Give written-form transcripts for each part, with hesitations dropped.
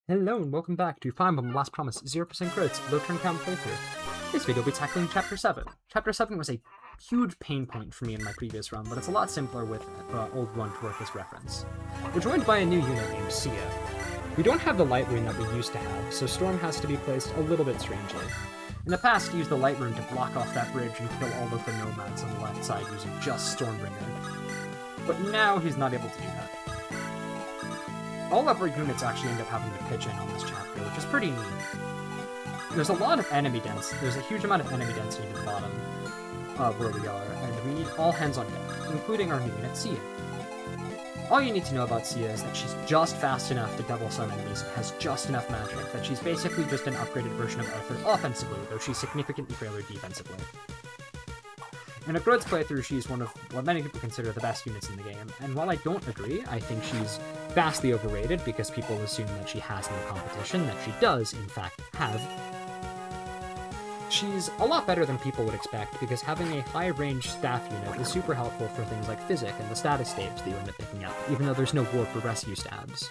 Hello and welcome back to Fire Emblem Last Promise 0% crits low turn count playthrough. This video will be tackling Chapter 7. Chapter 7 was a huge pain point for me in my previous run, but it's a lot simpler with the old run to work as reference. We're joined by a new unit named Sia. We don't have the light rune that we used to have, so Storm has to be placed a little bit strangely. In the past, he used the light rune to block off that bridge and kill all of the nomads on the left side using just Stormbringer. But now he's not able to do that. All of our units actually end up having to pitch in on this chapter, which is pretty neat. There's a lot of enemy density. There's a huge amount of enemy density at the bottom of where we are, and we need all hands on deck, including our new unit, Sia. All you need to know about Sia is that she's just fast enough to double some enemies and has just enough magic, that she's basically just an upgraded version of Arthur offensively, though she's significantly frailer defensively. In a Grud's playthrough, she's one of what many people consider the best units in the game, and while I don't agree, I think she's vastly overrated because people assume that she has no competition, that she does, in fact, have. She's a lot better than people would expect, because having a high-range staff unit is super helpful for things like Physic and the status staves that you end up picking up, even though there's no warp or rescue stabs.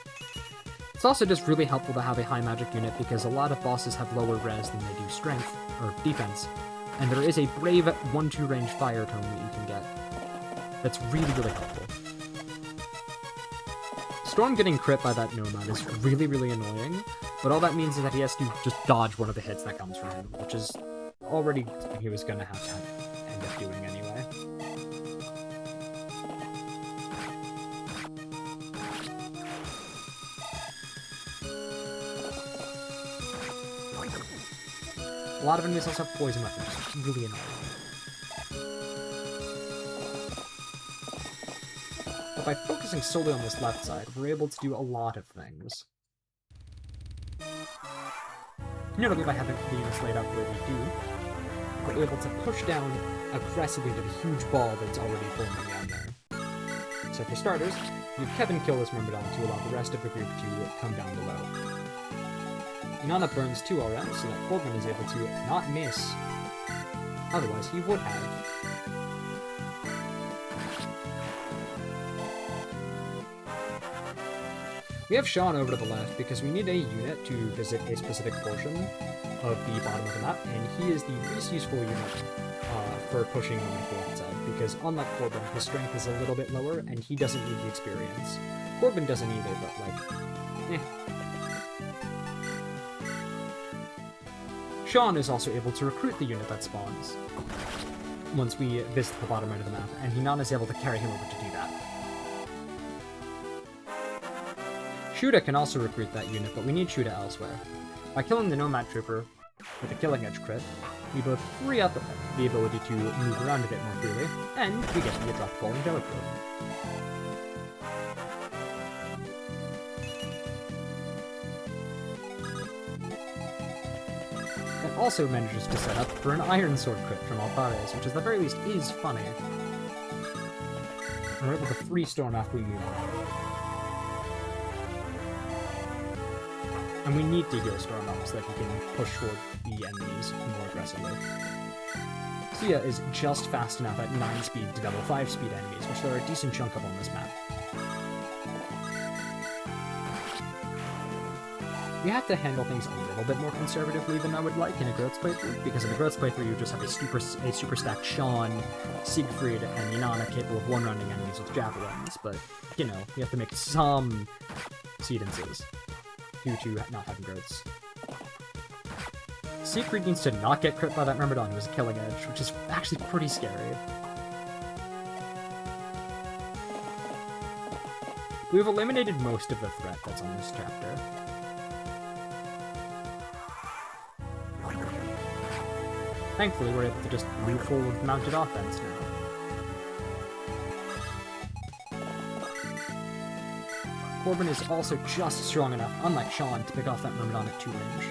It's also just really helpful to have a high magic unit because a lot of bosses have lower res than they do strength, or defense, and there is a brave 1-2 range fire tome that you can get that's really, really helpful. Storm getting crit by that nomad is really, really annoying, but all that means is that he has to just dodge one of the hits that comes from him, which is already something he was going to have to end up doing anyway. A lot of enemies also have poison weapons, which is really annoying. But by focusing solely on this left side, we're able to do a lot of things. Notably, by having the units laid out the way we do, we're able to push down aggressively to the huge ball that's already forming down there. So for starters, we have Kevin kill this Myrmidon to allow the rest of the group to come down below. Inanna burns 2 RM so that Corbin is able to not miss. Otherwise, he would have. We have Sean over to the left because we need a unit to visit a specific portion of the bottom of the map, and he is the least useful unit for pushing on the left side, because unlike Corbin, his strength is a little bit lower, and he doesn't need the experience. Corbin doesn't either, but like, Sean is also able to recruit the unit that spawns once we visit the bottom right of the map, and Hinan is able to carry him over to do that. Shuda can also recruit that unit, but we need Shuda elsewhere. By killing the Nomad Trooper with a Killing Edge crit, we both free up the ability to move around a bit more freely, and we get the Drop Ball Angelic Robe. That also manages to set up for an Iron Sword crit from Altares, which at the very least is funny. And we're able to free Storm after we move on. And we need to heal Storm up so that he can push forward the enemies more aggressively. Sia is just fast enough at 9 speed to double 5 speed enemies, which there are a decent chunk of on this map. We have to handle things a little bit more conservatively than I would like in a Growth's playthrough, because in a Growth's playthrough you just have a super stacked Sean, Siegfried, and Inanna capable of one-running enemies with javelins, but, you know, you have to make some cedences due to not having Growths. Siegfried needs to not get crit by that Myrmidon who has a Killing Edge, which is actually pretty scary. We've eliminated most of the threat that's on this chapter. Thankfully, we're able to just move forward with mounted offense now. Corbin is also just strong enough, unlike Sean, to pick off that Myrmidon at 2 range.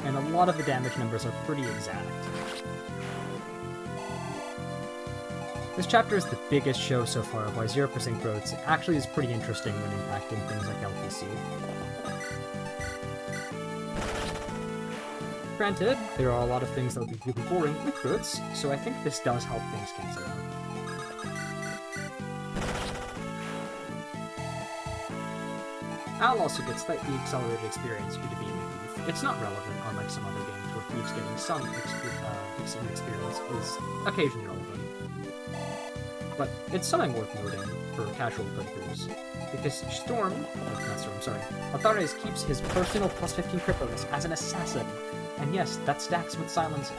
And a lot of the damage numbers are pretty exact. This chapter is the biggest show so far of why 0% growths actually is pretty interesting when impacting things like LTC. Granted, there are a lot of things that would be really boring with growths, so I think this does help things cancel out. Al also gets slightly accelerated experience due to being a thief. It's not relevant, unlike some other games where thieves getting some experience is occasionally relevant. But it's something worth noting for casual playthroughs, because Altares keeps his personal plus 15 crit bonus as an assassin, and yes, that stacks with Silencer.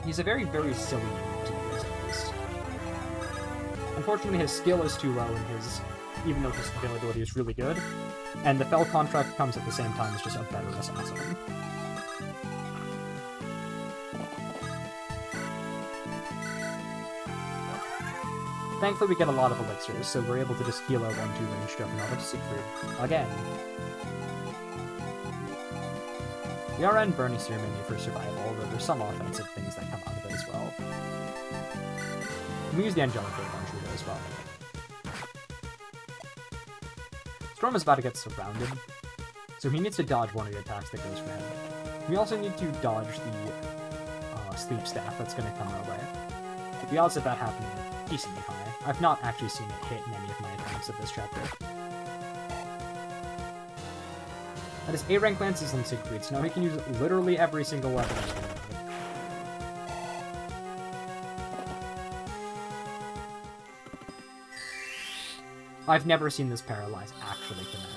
He's a very, very silly unit to use, at least. Unfortunately, his skill is too low, even though his availability is really good, and the Fell contract comes at the same time as just a better assassin. Thankfully, we get a lot of elixirs, so we're able to just heal our 1-2 range Juggernaut of Siegfried. Again. We are in Bernie Seer mainly for survival, although there's some offensive things that come out of it as well. And we use the Angelic Blade on Trudeau as well. Storm is about to get surrounded, so he needs to dodge one of the attacks that goes for him. We also need to dodge the Sleep Staff that's going to come our way. But the odds of that happening are decently high. I've not actually seen it hit in any of my attempts of this chapter. And his A-rank lances on Siegfried, so now he can use literally every single weapon. I've never seen this Paralyze actually connect.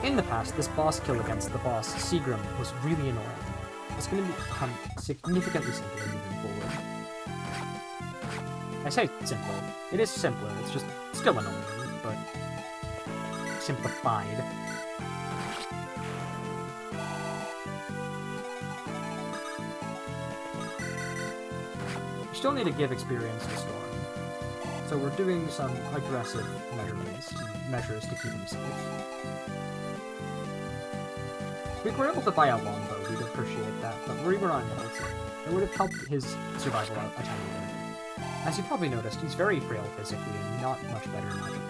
In the past, this boss kill against the boss, Seagram, was really annoying. It's going to become significantly simpler moving forward. I say simpler. It is simpler, it's just still annoying, but simplified. We still need to give experience to Storm, so we're doing some aggressive measures to keep him safe. If we were able to buy a longbow, we'd appreciate that, but we were on hills. It would have helped his survival out a tiny bit. As you probably noticed, he's very frail physically and not much better magically.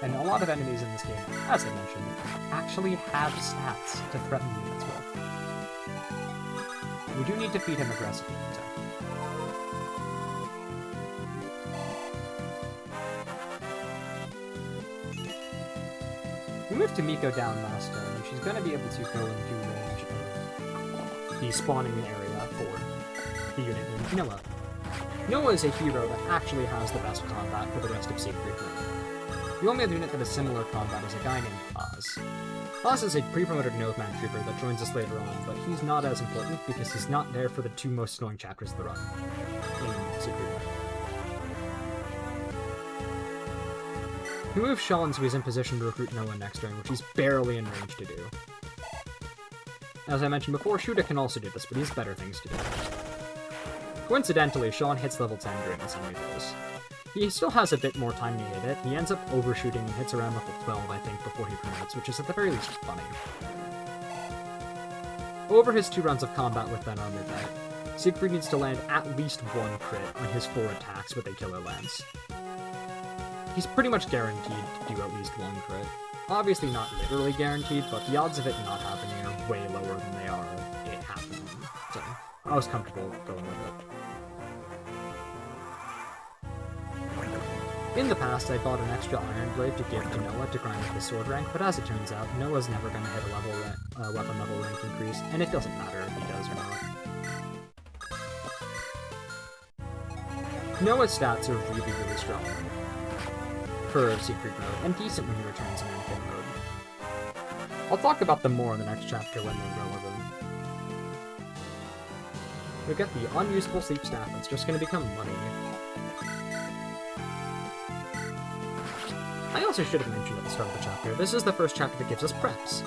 And a lot of enemies in this game, as I mentioned, actually have stats to threaten units with. We do need to feed him aggressively, so. We moved Tamiko down last turn, and she's going to be able to go into range of the spawning area for the unit named Noah. Noah is a hero that actually has the best combat for the rest of Siegfried Rune. The only other unit that has similar combat is a guy named Oz. Oz is a pre-promoted Noveman trooper that joins us later on, but he's not as important because he's not there for the two most annoying chapters of the run in Siegfried Rune. We move Sean so he's in position to recruit Noah next turn, which he's barely in range to do. As I mentioned before, Shuda can also do this, but he has better things to do. Coincidentally, Sean hits level 10 during the semi-finals. He still has a bit more time to hit it. He ends up overshooting and hits around level 12, I think, before he promotes, which is at the very least funny. Over his 2 runs of combat with that armor bet, Siegfried needs to land at least 1 crit on his 4 attacks with a killer lance. He's pretty much guaranteed to do at least 1 crit. Obviously not literally guaranteed, but the odds of it not happening are way lower than they are of it happening. So, I was comfortable going with it. In the past, I bought an extra Iron Blade to give to Noah to grind up his sword rank, but as it turns out, Noah's never going to hit a weapon level rank increase, and it doesn't matter if he does or not. Noah's stats are really, really strong for Siegfried mode, and decent when he returns in Anakin mode. I'll talk about them more in the next chapter when they're relevant. We get the unusable Sleep Staff that's just going to become money. I also should have mentioned at the start of the chapter, this is the first chapter that gives us preps.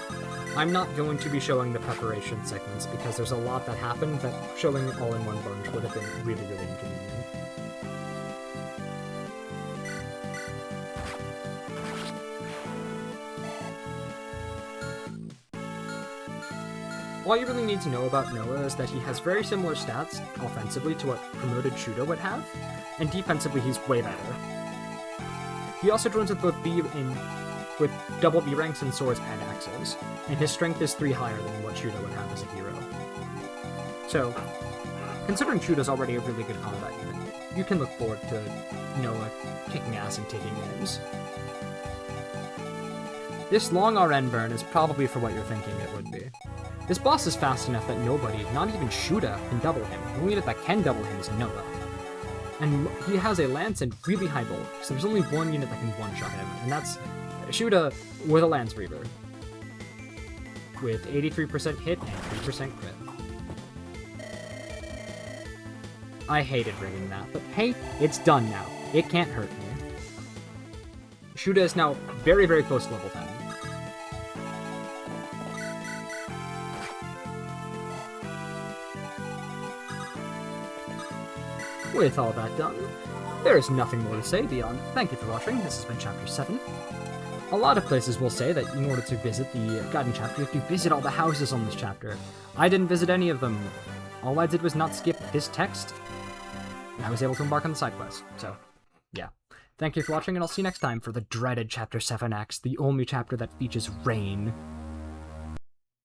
I'm not going to be showing the preparation segments because there's a lot that happened that showing it all in one bunch would have been really, really inconvenient. All you really need to know about Noah is that he has very similar stats offensively to what promoted Shuda would have, and defensively he's way better. He also joins with both with double B ranks in swords and axes, and his strength is 3 higher than what Shuda would have as a hero. So, considering Shuda's already a really good combat unit, you can look forward to, kicking ass and taking names. This long RN burn is probably for what you're thinking it would be. This boss is fast enough that nobody, not even Shuda, can double him. The only unit that can double him is Noah. And he has a lance and really high bulk, so there's only one unit that can one-shot him, and that's Shuda with a Lance Reaver. With 83% hit and 3% crit. I hated reading that, but hey, it's done now. It can't hurt me. Shuda is now very, very close to level 10. With all that done, there is nothing more to say beyond thank you for watching. This has been Chapter 7. A lot of places will say that in order to visit the Guiding Chapter, you have to visit all the houses on this chapter. I didn't visit any of them. All I did was not skip this text, and I was able to embark on the side quest. So, yeah. Thank you for watching, and I'll see you next time for the dreaded Chapter 7X, the only chapter that features rain.